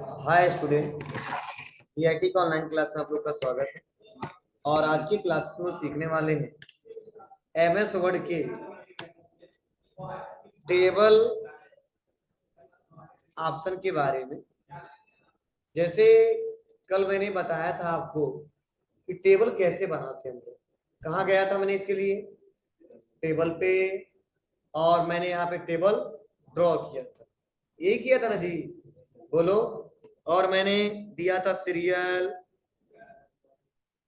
Hi student, IIT का online class में आप लोग का स्वागत है। और आज की क्लास में सीखने वाले हैं एमएस वर्ड के टेबल ऑप्शन के बारे में। जैसे कल मैंने बताया था आपको कि टेबल कैसे बनाते हैं हम लोग। कहाँ गया था मैंने इसके लिए? टेबल पे, और मैंने यहाँ पे टेबल ड्रॉ किया था। यही किया था ना जी? बोलो। और मैंने दिया था सीरियल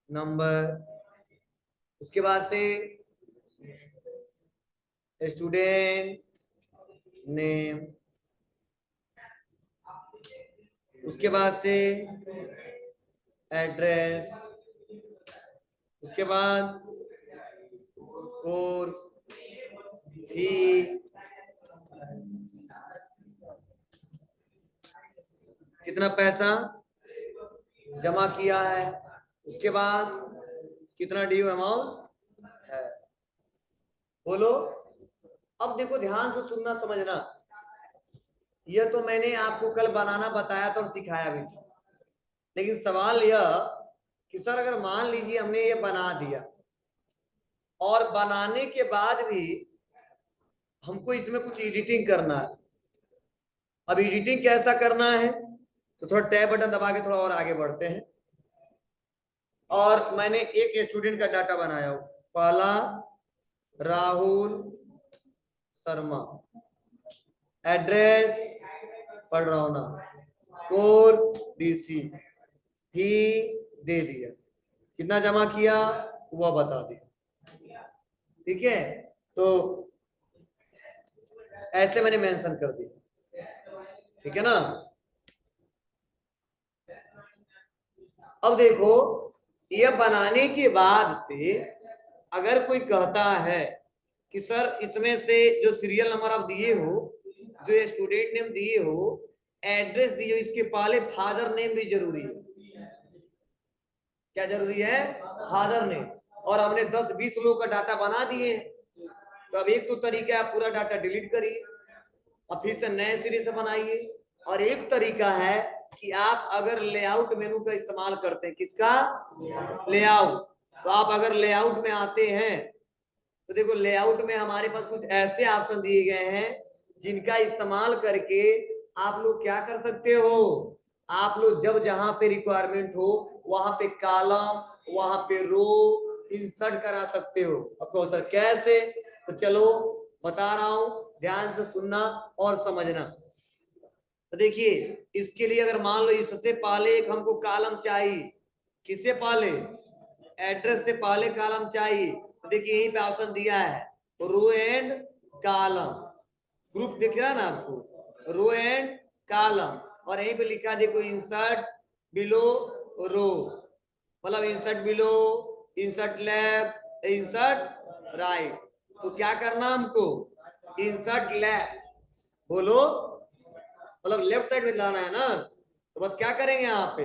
नंबर, उसके बाद से स्टूडेंट नेम, उसके बाद से एड्रेस, उसके बाद कोर्स फी, कितना पैसा जमा किया है, उसके बाद कितना ड्यू अमाउंट है। बोलो। अब देखो, ध्यान से सुनना समझना। यह तो मैंने आपको कल बनाना बताया था और सिखाया भी था, लेकिन सवाल यह कि सर अगर मान लीजिए हमने ये बना दिया और बनाने के बाद भी हमको इसमें कुछ एडिटिंग करना है। अब एडिटिंग कैसा करना है, तो थोड़ा टैब बटन दबा के थोड़ा और आगे बढ़ते हैं। और मैंने एक स्टूडेंट का डाटा बनाया हो, पहला राहुल शर्मा, एड्रेस पढ़ रहा हूं ना, कोर्स डीसी, फी दे दिया, कितना जमा किया वह बता दिया। ठीक है, तो ऐसे मैंने मेंशन कर दिया। ठीक है ना? अब देखो, यह बनाने के बाद से अगर कोई कहता है कि सर इसमें से जो सीरियल नंबर आप दिए हो, जो स्टूडेंट नेम दिए हो, एड्रेस दिए हो, इसके पहले फादर नेम भी जरूरी है। क्या जरूरी है? Father name. और हमने 10-20 लोग का डाटा बना दिए, तो अब एक तो तरीका है, पूरा डाटा डिलीट करिए और फिर से नए सिरे से बनाइए। और एक तरीका है कि आप अगर लेआउट मेनू का इस्तेमाल करते हैं। किसका? लेआउट। तो आप अगर लेआउट में आते हैं तो देखो, लेआउट में हमारे पास कुछ ऐसे ऑप्शन दिए गए हैं जिनका इस्तेमाल करके आप लोग क्या कर सकते हो, आप लोग जब जहां पे रिक्वायरमेंट हो वहां पे कॉलम, वहां पे रो इंसर्ट करा सकते हो। अब सर कैसे? तो चलो बता रहा हूं, ध्यान से सुनना और समझना। तो देखिए, इसके लिए अगर मान लो इससे पहले एक हमको कॉलम चाहिए, किससे पहले? एड्रेस से पहले कॉलम चाहिए। तो देखिए यहीं पे ऑप्शन दिया है, रो एंड कॉलम। ग्रुप दिख रहा ना आपको, रो एंड कॉलम। और यहीं पे लिखा देखो, इंसर्ट बिलो रो, मतलब insert below, insert left, insert right. तो क्या करना हमको? Insert left. बोलो, मतलब लेफ्ट साइड में लाना है ना, तो बस क्या करेंगे यहाँ पे,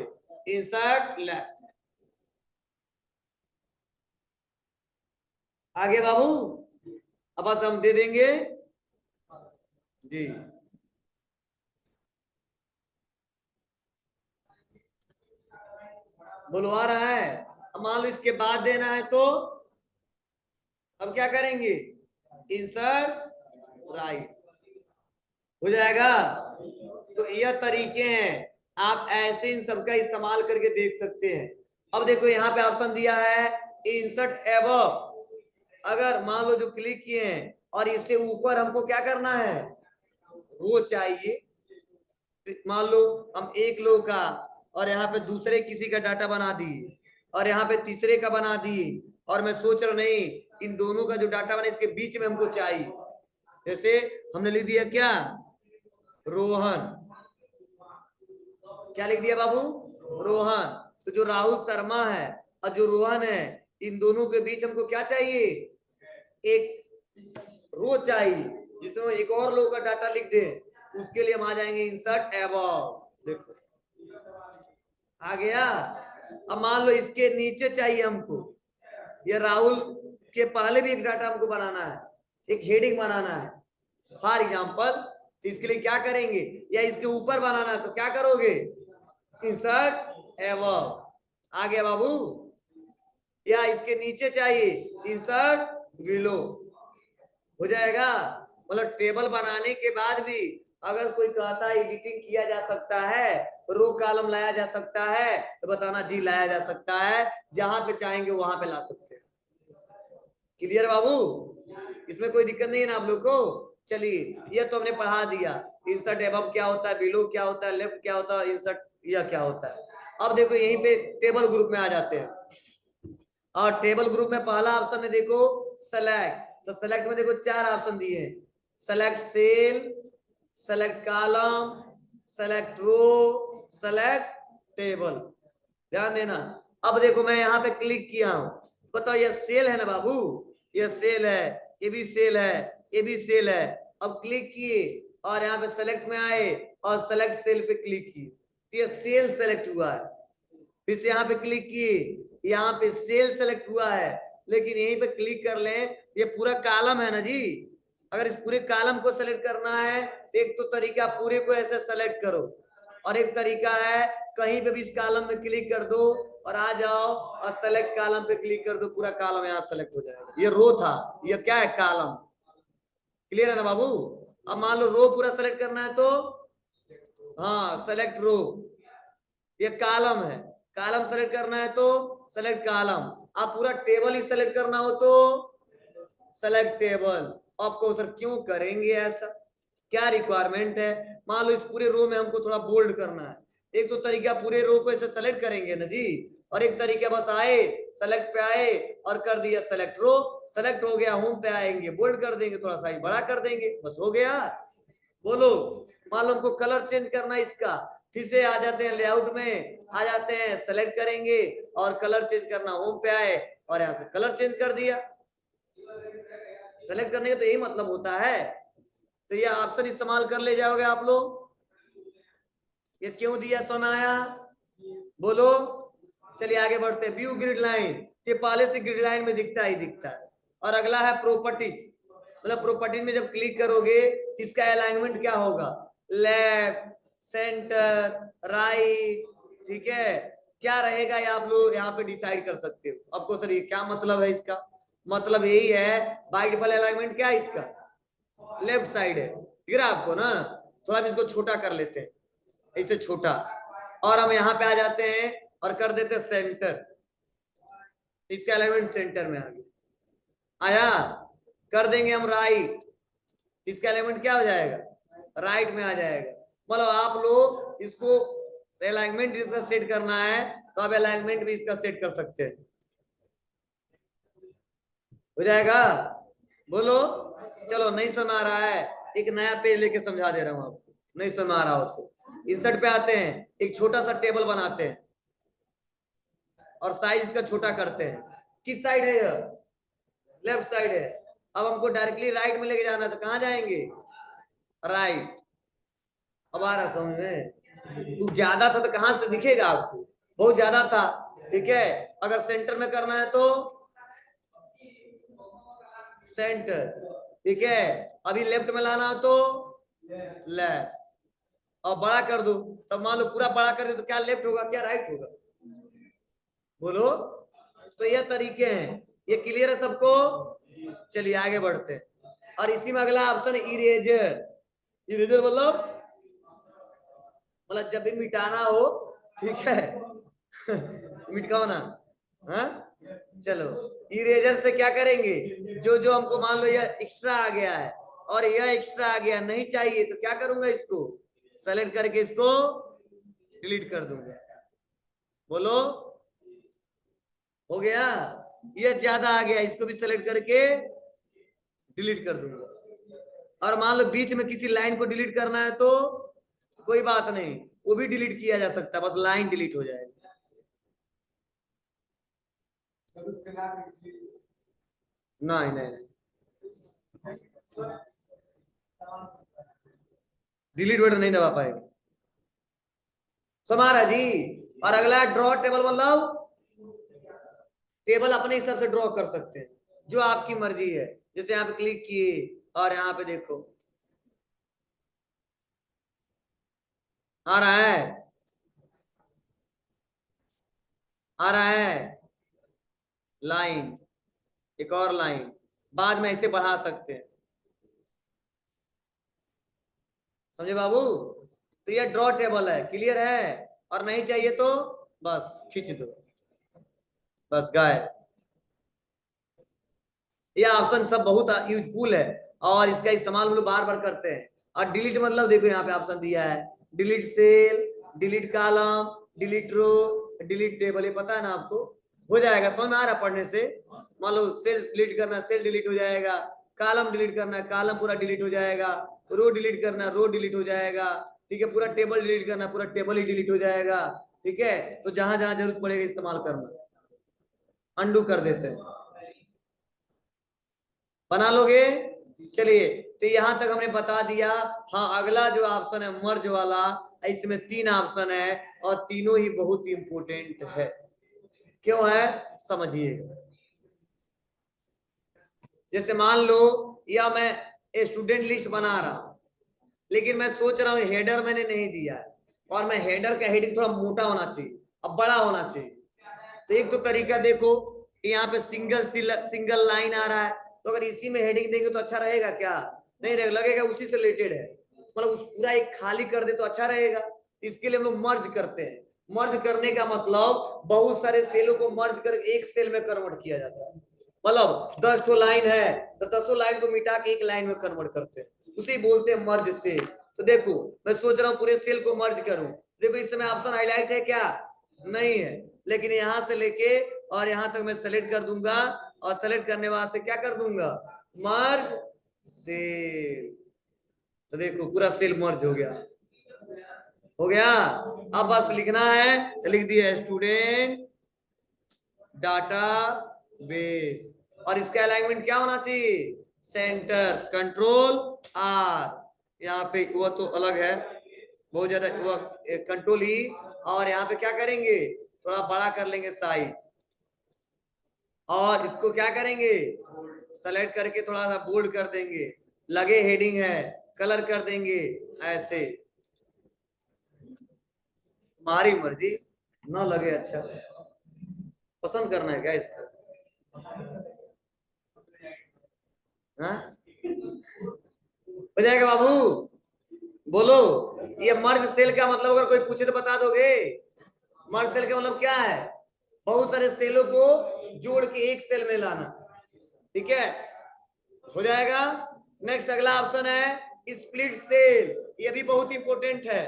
इंसर्ट लेफ्ट। आगे बाबू, अब बस हम दे देंगे जी। बोलो आ रहा है? अब मान लो इसके बाद देना है, तो अब क्या करेंगे, इंसर्ट राइट, हो जाएगा। तो यह तरीके हैं, आप ऐसे इन सबका इस्तेमाल करके देख सकते हैं। अब देखो यहाँ पे ऑप्शन दिया है इंसर्ट एबव। अगर मान लो जो क्लिक किए हैं और इससे ऊपर हमको क्या करना है, वो चाहिए। मान लो हम एक लोग का और यहाँ पे दूसरे किसी का डाटा बना दिए और यहाँ पे तीसरे का बना दिए, और मैं सोच रहा नहीं, इन दोनों का जो डाटा बना इसके बीच में हमको चाहिए। जैसे हमने लिख दिया क्या, रोहन। क्या लिख दिया बाबू? रोहन। तो जो राहुल शर्मा है और जो रोहन है, इन दोनों के बीच हमको क्या चाहिए, एक रो चाहिए जिसमें एक और लोग का डाटा लिख दे। उसके लिए हम आ जाएंगे इंसर्ट एबव। देखो आ गया। अब मान लो इसके नीचे चाहिए हमको, ये राहुल के पहले भी एक डाटा हमको बनाना है, एक हेडिंग बनाना है फॉर एग्जाम्पल। तो इसके लिए क्या करेंगे, या इसके ऊपर बनाना है तो क्या करोगे, इंसर्ट एबव, आ गया बाबू, या इसके नीचे चाहिए इंसर्ट बिलो, हो जाएगा। मतलब टेबल बनाने के बाद भी अगर कोई कहता है एडिटिंग किया जा सकता है, रो कॉलम लाया जा सकता है, तो बताना जी लाया जा सकता है, जहां पे चाहेंगे वहां पे ला सकते हैं। क्लियर बाबू, इसमें कोई दिक्कत नहीं है ना आप लोग को। चलिए ये तो हमने पढ़ा दिया, इंसर्ट एबव क्या होता है, बिलो क्या होता है, लेफ्ट क्या होता है, इंसर्ट यह क्या होता है। अब देखो यहीं पे टेबल ग्रुप में आ जाते हैं, और टेबल ग्रुप में पहला ऑप्शन है देखो सेलेक्ट, तो सेलेक्ट में देखो चार ऑप्शन दिए हैं, select cell, select column, select row, select table. ध्यान देना। अब देखो मैं यहाँ पे क्लिक किया हूं, बताओ ये सेल है ना बाबू, ये सेल है, ये भी सेल है, ये भी सेल है। अब क्लिक किए और यहाँ पे सेलेक्ट में आए और सेलेक्ट सेल पे क्लिक किए, तो ये सेल सेलेक्ट हुआ है। फिर से यहाँ पे क्लिक किए, यहाँ पे सेल सेलेक्ट हुआ है, लेकिन यहीं पे क्लिक कर लें, ये पूरा कॉलम है ना जी। अगर इस पूरे कॉलम को सेलेक्ट करना है तो एक तो तरीका पूरे को ऐसे सेलेक्ट करो, और एक तरीका है कहीं पे भी इस कॉलम में क्लिक कर दो और आ जाओ और सेलेक्ट कॉलम पे क्लिक कर दो, पूरा कॉलम यहाँ सेलेक्ट हो जाएगा। ये रो था, ये क्या है कॉलम। क्लियर है ना बाबू। अब मान लो रो पूरा सेलेक्ट करना है तो हाँ सेलेक्ट रो, ये कॉलम है, कॉलम सेलेक्ट करना है तो सेलेक्ट कॉलम। आप पूरा टेबल ही सेलेक्ट करना हो तो सेलेक्ट टेबल। आपको सर क्यों करेंगे ऐसा, क्या रिक्वायरमेंट है। मान लो इस पूरे रो में हमको थोड़ा बोल्ड करना है, एक तो तरीका पूरे रो को ऐसे सेलेक्ट करेंगे ना जी, और एक तरीका बस आए सेलेक्ट पे आए और कर दिया सेलेक्ट रो, सेलेक्ट हो गया, होम पे आएंगे बोल्ड कर देंगे, थोड़ा सा बड़ा कर देंगे, बस हो गया। बोलो, मान लो हमको कलर चेंज करना है इसका, फिर से आ जाते हैं लेआउट में, आ जाते हैं सेलेक्ट करेंगे और कलर चेंज करना, होम पे आए और यहाँ से कलर चेंज कर दिया। सेलेक्ट करने का तो यही मतलब होता है, तो ये ऑप्शन इस्तेमाल कर ले जाओगे आप लोग। ये क्यों दिया सोनाया, बोलो। चलिए आगे बढ़ते हैं। व्यू ग्रिड लाइन, ये पहले से ग्रिड लाइन में दिखता ही दिखता है। और अगला है प्रॉपर्टीज, मतलब प्रॉपर्टीज में जब क्लिक करोगे इसका अलाइनमेंट क्या होगा, लेफ्ट, सेंटर, राइट, ठीक है, क्या रहेगा ये आप लोग यहाँ पे डिसाइड कर सकते हो। आपको सर ये क्या मतलब है इसका, मतलब यही है बाय डिफॉल्ट अलाइनमेंट क्या है इसका, लेफ्ट साइड है, दिख रहा है आपको ना। थोड़ा भी इसको छोटा कर लेते हैं, ऐसे छोटा, और हम यहाँ पे आ जाते हैं और कर देते हैं सेंटर, इसका एलिमेंट सेंटर में आ गया, आया। कर देंगे हम राइट, इसका एलिमेंट क्या हो जाएगा, राइट में आ जाएगा। मतलब आप लोग इसको अलाइनमेंट इसका सेट करना है तो आप अलाइनमेंट भी इसका सेट कर सकते हैं, हो जाएगा। बोलो। चलो नहीं समझ आ रहा है, एक नया पेज लेके समझा दे रहा हूं आपको, नहीं समझ आ रहा हो तो इंसर्ट पे आते हैं, एक छोटा सा टेबल बनाते हैं और साइज इसका छोटा करते हैं। किस साइड है यह, लेफ्ट साइड है। अब हमको डायरेक्टली राइट में लेके जाना है तो कहां जाएंगे, राइट। अब आ रहा समझ में, तू ज्यादा था तो कहां से दिखेगा आपको, बहुत ज्यादा था, ठीक है। अगर सेंटर में करना है तो सेंटर, ठीक है। अभी लेफ्ट में लाना है तो लेफ्ट, और बड़ा कर दो, तब मान लो पूरा बड़ा कर दे तो क्या लेफ्ट होगा क्या राइट होगा, बोलो। तो ये तरीके हैं, ये क्लियर है सबको। चलिए आगे बढ़ते हैं। और इसी में अगला ऑप्शन इरेजर, इरेजर मतलब जब भी मिटाना हो, ठीक है मिटकाओ ना, हाँ। चलो इरेजर से क्या करेंगे, जो जो हमको मान लो यह एक्स्ट्रा आ गया है और यह एक्स्ट्रा आ गया नहीं चाहिए तो क्या करूंगा, इसको सेलेक्ट करके इसको डिलीट कर दूंगा, बोलो। हो गया, ये ज्यादा आ गया इसको भी सेलेक्ट करके डिलीट कर दूंगा। और मान लो बीच में किसी लाइन को डिलीट करना है तो कोई बात नहीं, वो भी डिलीट किया जा सकता है, बस लाइन डिलीट हो जाएगी। नहीं नहीं डिलीट बटन नहीं दबा पाएंगे, समारा जी। और अगला ड्रॉ टेबल, मतलब टेबल अपने हिसाब से ड्रॉ कर सकते हैं, जो आपकी मर्जी है। जैसे यहाँ पे क्लिक किए और यहाँ पे देखो आ रहा है, आ रहा है लाइन, एक और लाइन, बाद में ऐसे बढ़ा सकते हैं, समझे बाबू। तो ये ड्रॉ टेबल है, क्लियर है। और नहीं चाहिए तो बस खींच दो, बस गायब। ये ऑप्शन सब बहुत यूजफुल है और इसका इस्तेमाल हम लोग बार बार करते हैं। और डिलीट मतलब देखो यहाँ पे ऑप्शन दिया है, delete cell, delete column, delete row, delete table, ये पता है ना आपको, हो जाएगा, समझ में आ रहा है पढ़ने से। मान लो सेल डिलीट करना, सेल डिलीट हो जाएगा, कॉलम डिलीट करना है, कॉलम पूरा डिलीट हो जाएगा, रो डिलीट करना, रो डिलीट हो जाएगा, ठीक है, पूरा टेबल डिलीट करना, पूरा टेबल ही डिलीट हो जाएगा, ठीक है। तो जहां जहां जरूरत पड़ेगा इस्तेमाल करना, अंडू कर देते हैं, बना लोगे। चलिए, तो यहां तक हमने बता दिया। हाँ, अगला जो ऑप्शन है मर्ज वाला, इसमें 3 ऑप्शन है और तीनों ही बहुत इंपोर्टेंट है। क्यों है समझिएगा। जैसे मान लो या मैं स्टूडेंट लिस्ट बना रहा हूं, लेकिन मैं सोच रहा हूँ हेडर मैंने नहीं दिया है, और मैं हेडर का हेडिंग थोड़ा मोटा होना चाहिए और बड़ा होना चाहिए। तो एक तो तरीका देखो, यहाँ पे सिंगल लाइन आ रहा है, तो अगर इसी में हेडिंग देंगे तो अच्छा रहेगा क्या? नहीं रहेगा, लगेगा उसी से रिलेटेड है, मतलब उस पूरा एक खाली कर दे तो अच्छा रहेगा। इसके लिए हम लोग मर्ज करते हैं। मर्ज करने का मतलब बहुत सारे सेलों को मर्ज कर एक सेल में कन्वर्ट किया जाता है। मतलब 10 लाइन है तो 10 लाइन को मिटा के एक लाइन में कन्वर्ट करते हैं, उसे बोलते हैं मर्ज सेल। तो देखो, मैं सोच रहा हूँ पूरे सेल को मर्ज करूं, देखो इस समय ऑप्शन हाईलाइट है क्या? नहीं है, लेकिन यहां से लेके और यहां तक मैं सेलेक्ट कर दूंगा, और सेलेक्ट करने बाद से क्या कर दूंगा, मर्ज सेल। तो देखो पूरा सेल मर्ज हो गया, हो गया। अब बस लिखना है तो लिख दिया स्टूडेंट डाटा बेस, और इसका अलाइनमेंट क्या होना चाहिए, सेंटर, कंट्रोल आर। यहाँ पे वो तो अलग है, बहुत ज्यादा वो कंट्रोल ई, और यहाँ पे क्या करेंगे, थोड़ा बड़ा कर लेंगे साइज, और इसको क्या करेंगे, सेलेक्ट करके थोड़ा सा बोल्ड कर देंगे, लगे हेडिंग है कलर कर देंगे ऐसे, हमारी मर्जी, ना लगे अच्छा, पसंद करना है क्या इसको, हाँ? हो जाएगा बाबू, बोलो। ये मर्ज सेल का मतलब अगर कोई पूछे तो बता दोगे? मर्ज सेल का मतलब क्या है, बहुत सारे सेलों को जोड़ के एक सेल में लाना, ठीक है, हो जाएगा। नेक्स्ट अगला ऑप्शन है स्प्लिट सेल, ये भी बहुत इंपॉर्टेंट है।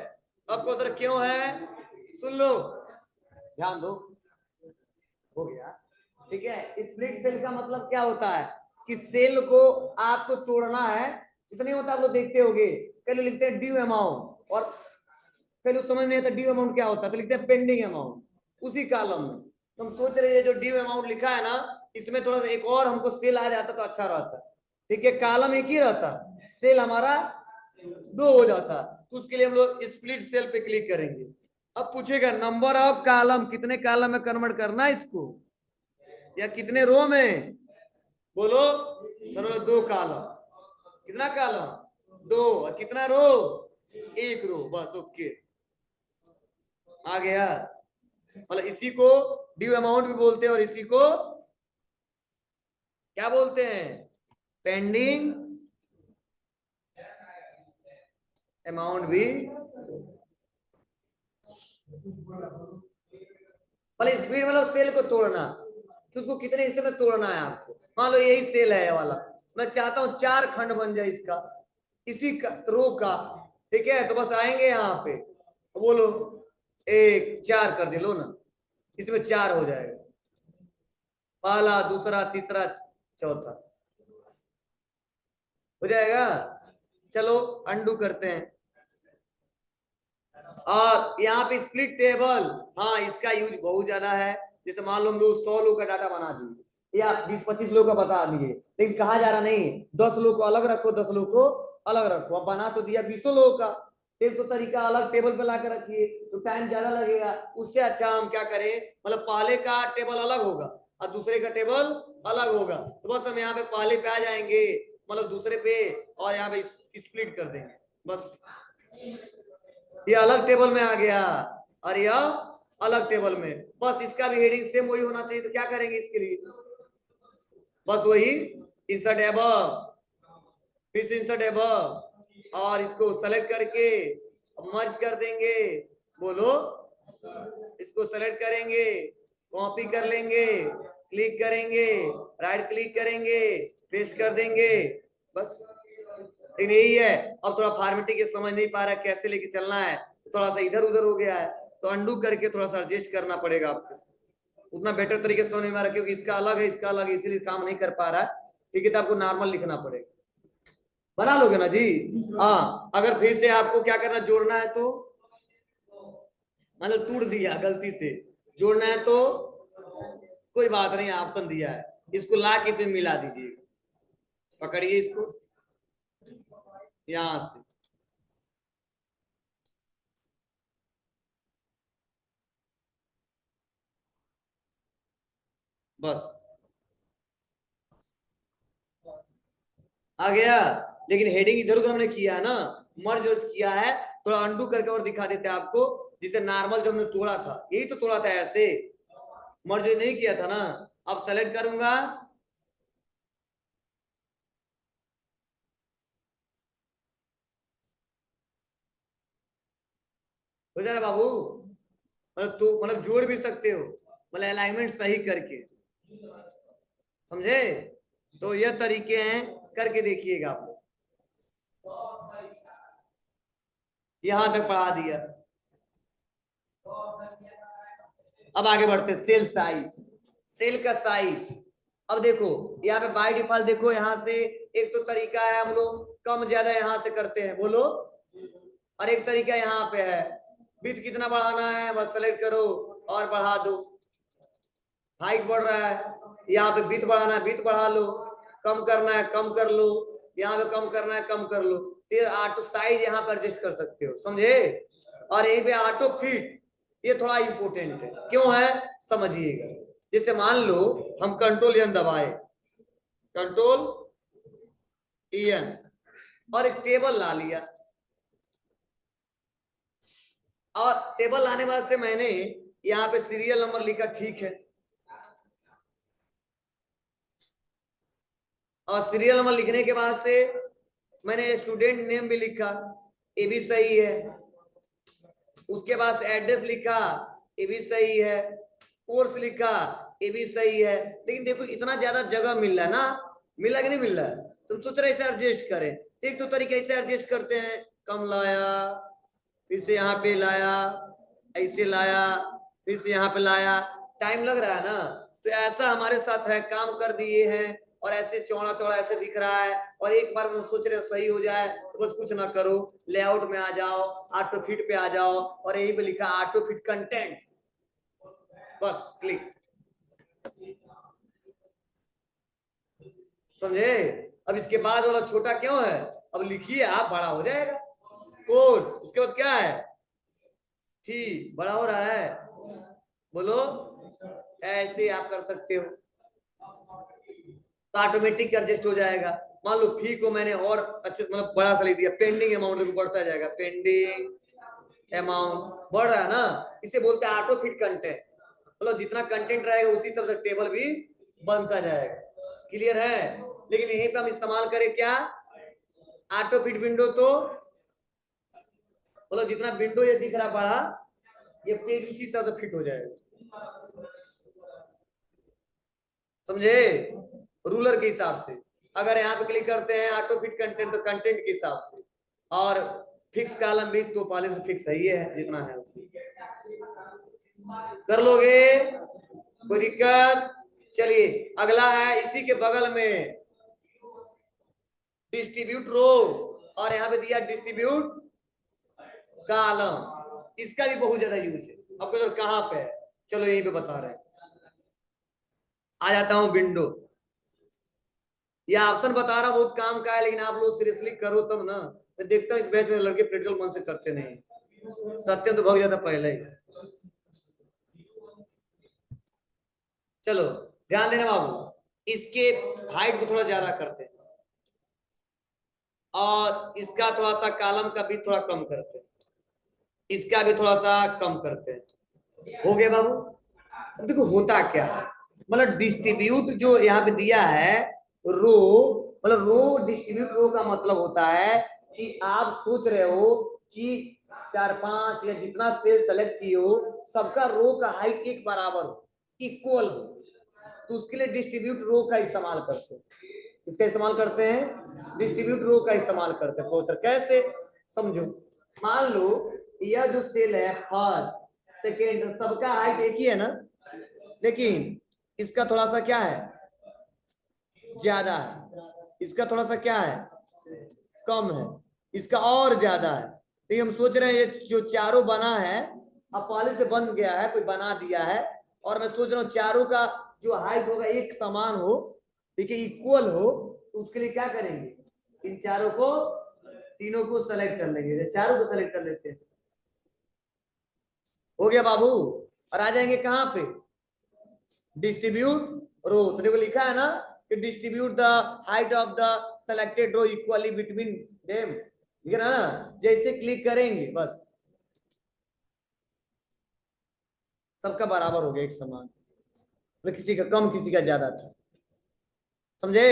आपको सर क्यों है, सुन लो, ध्यान दो, हो गया, ठीक है। स्प्लिट सेल का मतलब क्या होता है कि सेल को आपको तोड़ना है, ऐसा नहीं होता, आप लोग देखते होंगे पहले लिखते हैं ड्यू अमाउंट, और पहले उस समझ नहीं आता ड्यू अमाउंट क्या होता है, तो लिखते हैं पेंडिंग अमाउंट उसी कॉलम में। तो हम सोच रहे हैं जो ड्यू अमाउंट लिखा है ना, इसमें थोड़ा सा एक और हमको सेल आ जाता तो अच्छा रहता, ठीक है, कॉलम एक ही रहता, सेल हमारा 2 हो जाता। तो उसके लिए हम लोग स्प्लिट सेल पे क्लिक करेंगे। अब पूछेगा नंबर ऑफ कॉलम, कितने कॉलम में कन्वर्ट करना है इसको, या कितने रो में, बोलो। चलो 2 कॉलम, कितना कॉलम 2, और कितना रो 1 रो, बस ओके, आ गया। मतलब इसी को ड्यू अमाउंट भी बोलते हैं और इसी को क्या बोलते हैं, पेंडिंग अमाउंट भी। मतलब स्पीड मतलब सेल को तोड़ना, तो उसको कितने हिस्से में तोड़ना है आपको। मान लो यही सेल है वाला, मैं चाहता हूं 4 खंड बन जाए इसका, इसी रो का, ठीक है। तो बस आएंगे यहाँ पे, बोलो 1 4 कर दे लो ना, इसमें 4 हो जाएगा, पहला दूसरा तीसरा चौथा, हो जाएगा। चलो अंडू करते हैं। और यहाँ पे स्प्लिट टेबल, हाँ इसका यूज बहुत ज्यादा है। जैसे मान लो हम लोग 100 लोग का डाटा बना दिए या 20-25 लोग का बता दिए, लेकिन कहा जा रहा नहीं 10 लोग को अलग रखो, 10 लोग को अलग रखो। अब बना तो दिया 20 लोगों का, एक तो तरीका अलग टेबल पे ला कर रखिए तो टाइम ज्यादा लगेगा। उससे अच्छा हम क्या करें, मतलब पहले का टेबल अलग होगा और दूसरे का टेबल अलग होगा, तो बस हम यहाँ पे पहले पे आ जाएंगे, मतलब दूसरे पे, और यहाँ पे स्प्लिट कर देंगे, बस ये अलग टेबल में आ गया। और यह अलग टेबल में, बस इसका भी हेडिंग सेम वही होना चाहिए। तो क्या करेंगे इसके लिए, बस वही इंसर्ट एबव, फिर से इंसर्ट एबव, और इसको सेलेक्ट करके मर्ज कर देंगे। बोलो, इसको सेलेक्ट करेंगे, कॉपी कर लेंगे, क्लिक करेंगे, राइट क्लिक करेंगे, पेस्ट कर देंगे, बस। लेकिन यही है, अब थोड़ा फॉर्मेटिंग के समझ नहीं पा रहा कैसे लेके चलना है, थोड़ा सा इधर उधर हो गया है, तो अंडू करके थोड़ा सा एडजस्ट करना पड़ेगा आपको। उतना बेटर तरीके से समझ में आ रहा, क्योंकि इसका अलग है, इसका अलग है, इसीलिए काम नहीं कर पा रहा है। ठीक है, तो आपको नॉर्मल लिखना पड़ेगा। बना लोगे ना जी? हाँ, अगर फिर से आपको क्या करना, जोड़ना है तो मतलब टूट दिया गलती से, जोड़ना है तो कोई बात नहीं, ऑप्शन दिया है, इसको ला के इसे मिला दीजिए। पकड़िए इसको यहां से, बस आ गया। लेकिन हेडिंग इधर उधर हमने किया है ना, मर्ज किया है, थोड़ा अंडू करके और दिखा देते हैं आपको। जिसे नॉर्मल जो हमने तोड़ा था, यही तो तोड़ा था, ऐसे मर्ज नहीं किया था ना। अब सेलेक्ट करूंगा, हो जा रहा बाबू। मतलब तो मतलब जोड़ भी सकते हो, मतलब अलाइनमेंट सही करके, समझे? तो यह तरीके हैं, करके देखिएगा आप लोग। यहां तक पढ़ा दिया, अब आगे बढ़ते, सेल साइज, सेल का साइज। अब देखो यहाँ पे बाय डिफॉल्ट देखो, यहाँ से एक तो तरीका है हम लोग कम ज्यादा यहाँ से करते हैं, बोलो, और एक तरीका यहाँ पे है विड्थ कितना बढ़ाना है, बस सेलेक्ट करो और बढ़ा दो। हाइट बढ़ रहा है, यहाँ पे विड्थ बढ़ाना है, विड्थ बढ़ा लो, कम करना है कम कर लो, यहाँ पे कम करना है कम कर लो। फिर ऑटो साइज यहाँ पर एडजस्ट कर सकते हो, समझे? और यहीं पे ऑटो फिट, ये थोड़ा इंपोर्टेंट है, क्यों है समझिएगा। जैसे मान लो हम कंट्रोल एन दबाए, कंट्रोल एन, और एक टेबल ला लिया, और टेबल लाने बाद से मैंने यहाँ पे सीरियल नंबर लिखा, ठीक है, और सीरियल नंबर लिखने के बाद से मैंने स्टूडेंट नेम भी लिखा, ये भी सही है। उसके बाद एड्रेस लिखा, ये भी सही है। कोर्स लिखा, ये भी सही है। लेकिन देखो इतना ज्यादा जगह मिल रहा है ना, मिल रहा कि नहीं मिल रहा है? तुम सोच रहे इसे एडजस्ट करें, एक तो तरीका इसे एडजस्ट करते हैं, कम लाया, फिर से यहाँ पे लाया, ऐसे लाया, फिर से यहाँ पे लाया, टाइम लग रहा है ना। तो ऐसा हमारे साथ है, काम कर दिए हैं, और ऐसे चौड़ा चौड़ा ऐसे दिख रहा है, और एक बार में सोच रहे सही हो जाए, तो बस कुछ ना करो, लेआउट में आ जाओ, ऑटो फिट पे आ जाओ, और यहीं पे लिखा ऑटो फिट कंटेंट्स, बस क्लिक, समझे? अब इसके बाद वाला छोटा क्यों है, अब लिखिए आप, बड़ा हो जाएगा कोर्स। उसके बाद क्या है, ठीक बड़ा हो रहा है, बोलो, ऐसे आप कर सकते हो, तो ऑटोमेटिक एडजस्ट हो जाएगा। मान लो फी को मैंने और अच्छे मतलब बड़ा सा लिख दिया, पेंडिंग अमाउंट बढ़ता जाएगा, पेंडिंग अमाउंट बढ़ रहा है ना, इसे बोलते हैं ऑटो फिट कंटेंट। मतलब जितना कंटेंट रहेगा उसी हिसाब से टेबल भी बनता जाएगा, क्लियर है? लेकिन यहीं पे हम इस्तेमाल करें क्या, ऑटो फिट विंडो, तो मतलब जितना विंडो ये दिख रहा बड़ा, ये पेज उसी हिसाब से फिट हो जाएगा, समझे? रूलर के हिसाब से। अगर यहाँ पे क्लिक करते हैं ऑटो फिट कंटेंट, तो कंटेंट के हिसाब से, और फिक्स कॉलम भी तो पहले से फिक्स सही है जितना है, कर लोगे, कोई दिक्कत? चलिए अगला है, इसी के बगल में डिस्ट्रीब्यूट रो, और यहाँ पे दिया डिस्ट्रीब्यूट कॉलम, इसका भी बहुत ज्यादा यूज है। आपको तो कहाँ पे है, चलो यहीं पे बता रहे हैं। आ जाता हूँ विंडो, ये ऑप्शन बता रहा बहुत काम का है, लेकिन आप लोग सीरियसली करो तब ना। मैं देखता हूँ इस बैच में लड़के प्रैक्टिकल मन से करते नहीं, सत्यम तो भाग जाता पहले ही। चलो ध्यान देना बाबू, इसके हाइट को थोड़ा ज्यादा करते हैं, और इसका थोड़ा सा कॉलम का भी थोड़ा कम करते हैं, इसका भी थोड़ा सा कम करते हैं, हो गया बाबू। अब देखो होता क्या है, मतलब डिस्ट्रीब्यूट जो यहाँ पे दिया है रो, मतलब रो डिस्ट्रीब्यूट रो का मतलब होता है कि आप सोच रहे हो कि 4 5 या जितना सेल सेलेक्ट किए हो सबका रो का हाइट एक बराबर हो, इक्वल हो, तो उसके लिए डिस्ट्रीब्यूट रो का इस्तेमाल करते हैं। किसका इस्तेमाल करते हैं? डिस्ट्रीब्यूट रो का इस्तेमाल करते हैं। प्रोसेसर कैसे, समझो। मान लो यह जो सेल है फर्स्ट सेकेंड सबका हाइट एक ही है ना, लेकिन इसका थोड़ा सा क्या है, ज्यादा है, इसका थोड़ा सा क्या है, कम है, इसका और ज्यादा है। तो हम सोच रहे हैं ये जो चारों बना है, अब पहले से बन गया है, कोई बना दिया है, और मैं सोच रहा हूँ चारों का जो हाइट होगा एक समान हो, ठीक है, इक्वल हो, तो उसके लिए क्या करेंगे, इन चारों को, तीनों को सेलेक्ट कर लेंगे, चारों को सेलेक्ट कर लेते हैं। हो गया बाबू। और आ जाएंगे कहां पे, डिस्ट्रीब्यूट रो। तो देखो लिखा है ना कि distribute the height of the selected row equally between them, ठीक है ना, जैसे क्लिक करेंगे बस सबका बराबर हो गया एक समान, तो किसी का कम किसी का ज्यादा था, समझे।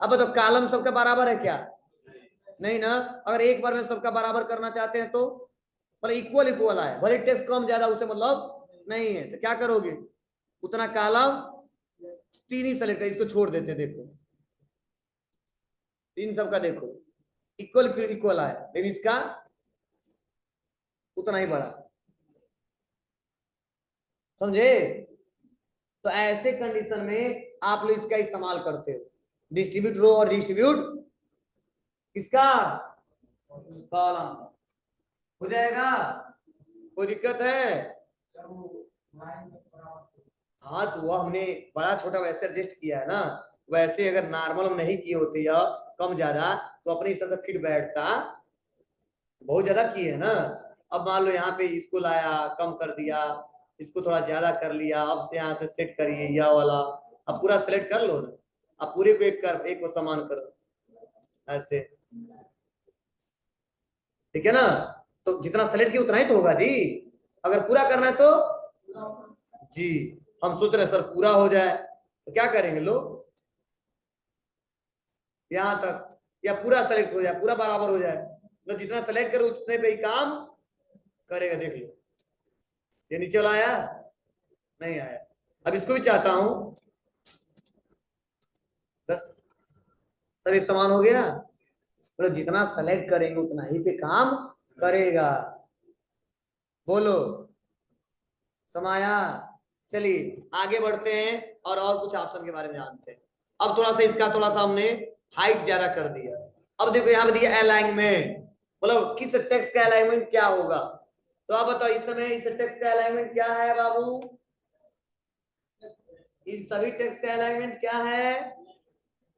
अब बताओ कॉलम सबका बराबर है क्या, नहीं ना। अगर एक बार में सबका बराबर करना चाहते हैं तो मतलब इक्वल इक्वल आए, भले टेस्ट कम ज्यादा उसे मतलब नहीं है, तो क्या करोगे, उतना कॉलम तीन ही सेलेक्ट कर, इसको छोड़ देते, देखो तीन सबका देखो इक्वल इक्वल आया, लेकिन इसका उतना ही बड़ा, समझे। तो ऐसे कंडीशन में आप लोग इसका इस्तेमाल करते हो, डिस्ट्रीब्यूट रो और डिस्ट्रीब्यूट किसका, कॉलम। हो जाएगा, कोई दिक्कत है। हाँ तो वो हमने बड़ा छोटा वैसे एडजस्ट किया है ना, वैसे अगर नॉर्मल हम नहीं किए होते या कम ज्यादा तो अपने हिसाब से फिट बैठता, बहुत ज्यादा किए है ना। अब मान लो यहाँ पे इसको लाया कम कर दिया, इसको थोड़ा ज्यादा कर लिया, अब से यहाँ से सेट करिए यह वाला, अब पूरा सेलेक्ट कर लो ना, अब पूरे को एक कर, एक को समान करो ऐसे, ठीक है ना। तो जितना सेलेक्ट किया उतना ही तो होगा जी, अगर पूरा करना है तो जी, हम सोच रहे हैं सर पूरा हो जाए, तो क्या करेंगे लोग, यहाँ तक या पूरा सेलेक्ट हो जाए, पूरा बराबर हो जाए, तो जितना सेलेक्ट करो उतने पे ही काम करेगा, देख लो ये नीचे वाला आया, नहीं आया। अब इसको भी चाहता हूं, बस सब एक समान हो गया, तो जितना सेलेक्ट करेंगे उतना ही पे काम करेगा, बोलो समाया। चलिए आगे बढ़ते हैं और कुछ ऑप्शन के बारे में जानते हैं। अब थोड़ा सा इसका थोड़ा सा हमने हाइट ज्यादा कर दिया। अब देखो यहाँ पे दिया अलाइनमेंट, मतलब किस टेक्स्ट का अलाइनमेंट क्या होगा, तो आप बताओ इस समय इस टेक्स्ट का अलाइनमेंट क्या है बाबू, इस सभी टेक्स्ट का अलाइनमेंट क्या है,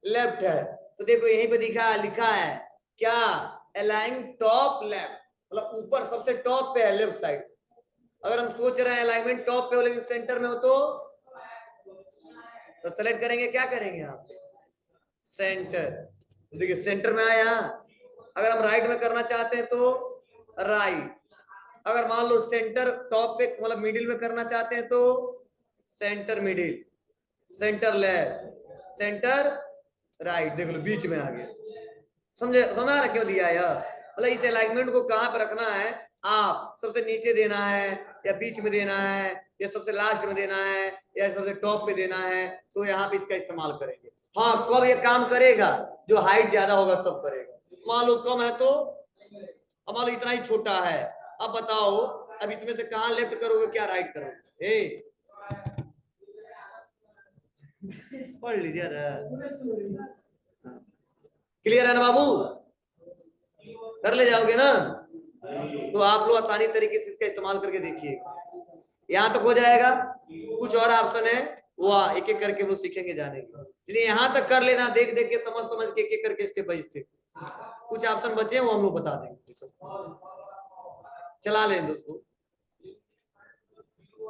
लेफ्ट है। तो देखो यहीं पे दिखा लिखा है क्या, अलाइन टॉप लेफ्ट, मतलब ऊपर सबसे टॉप पे है लेफ्ट साइड। अगर हम सोच रहे हैं अलाइनमेंट टॉप पे हो लेकिन सेंटर में हो तो सेलेक्ट करेंगे, क्या करेंगे आप, सेंटर। देखिए सेंटर में आया, अगर हम राइट में करना चाहते हैं तो राइट, अगर मान लो सेंटर टॉप पे मतलब मिडिल में करना चाहते हैं तो centre middle, centre left, centre right, देख लो बीच में आ गया, समझे, समझ रहा क्यों दिया है, मतलब इस अलाइनमेंट को कहां पर रखना है, आप सबसे नीचे देना है या बीच में देना है या सबसे लास्ट में देना है या सबसे टॉप पे देना है, तो यहाँ पे इसका इस्तेमाल करेंगे। हाँ कब ये काम करेगा, जो हाइट ज्यादा होगा तब करेगा, मान लो कम है तो, अब मान लो इतना ही छोटा है, अब बताओ अब इसमें से कहां लेफ्ट करोगे क्या राइट करोगे, पढ़ लीजिए, क्लियर है ना बाबू, कर ले जाओगे ना, तो आप लोग आसानी तरीके से इसका इस्तेमाल करके देखिए, यहाँ तक हो जाएगा। कुछ और ऑप्शन है वो एक एक करके वो सीखेंगे जाने के, इसलिए यहाँ तक कर लेना, देख देख के समझ समझ के एक एक करके स्टेप बाय स्टेप, कुछ ऑप्शन बचे हैं वो हम लोग बता देंगे, चला लें दोस्तों।